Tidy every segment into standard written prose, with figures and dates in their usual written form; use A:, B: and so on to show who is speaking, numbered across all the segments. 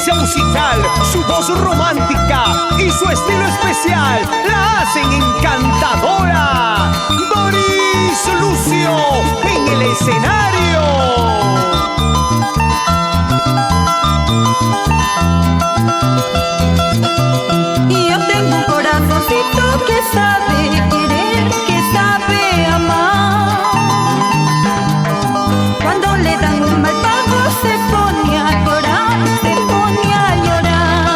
A: inteligencia musical, su voz romántica y su estilo especial la hacen encantadora. Doris Lucio en el escenario.
B: Y yo tengo un corazoncito que sabe querer, que sabe amar. Cuando le dan un mal pago se pone a llorar, se pone a llorar.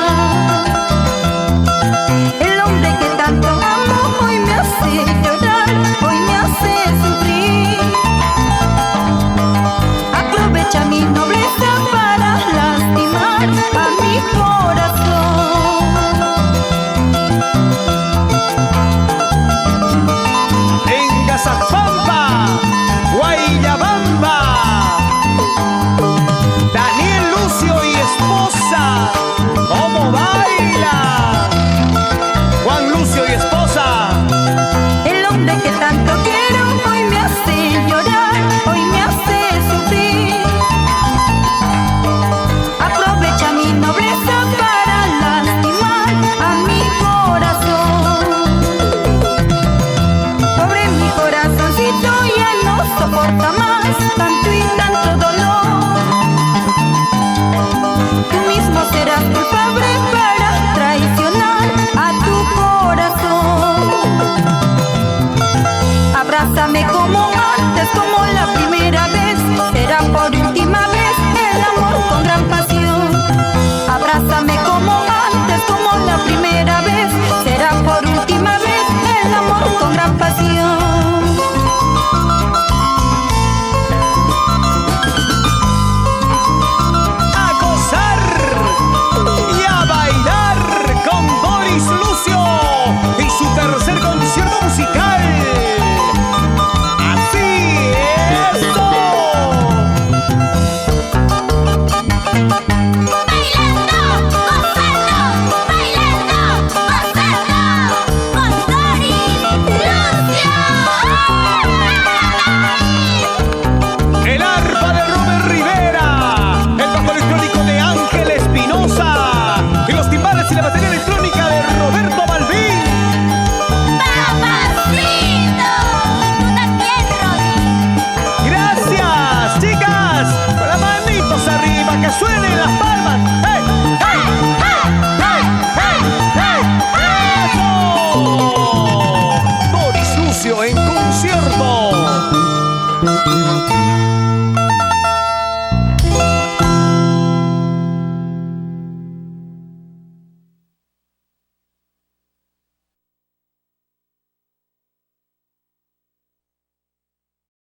B: El hombre que tanto amo hoy me hace llorar, hoy me hace sufrir. Aprovecha mi nobleza para lastimar a mi corazón.
A: En Gazapampa, Guayabamba, Daniel Lucio y esposa, ¿cómo baila? Juan Lucio y esposa.
B: El hombre que tanto quiero hoy me hace llorar, hoy me hace sufrir. Aprovecha mi nobleza para lastimar a mi corazón. Pobre mi corazoncito ya no soporta más tanto y tanto dolor. Tú mismo serás culpable para traicionar a tu corazón. Abrázame como antes, como la primera vez. Será por última vez el amor con gran pasión. Abrázame como antes, como la primera vez. Será por última vez el amor con gran pasión.
A: A gozar y a bailar con Doris Lucio y su tercer concierto musical. Así es. El arpa de Robert Rivera, el bajo electrónico de Ángel Espinosa y los timbales y la batería electrónica de Roberto Balbín. Gracias, chicas. Con las manitos arriba, que suenen las palmas. ¡Hey, hey, hey, hey, hey, hey! ¡Eso! Doris Lucio en concierto.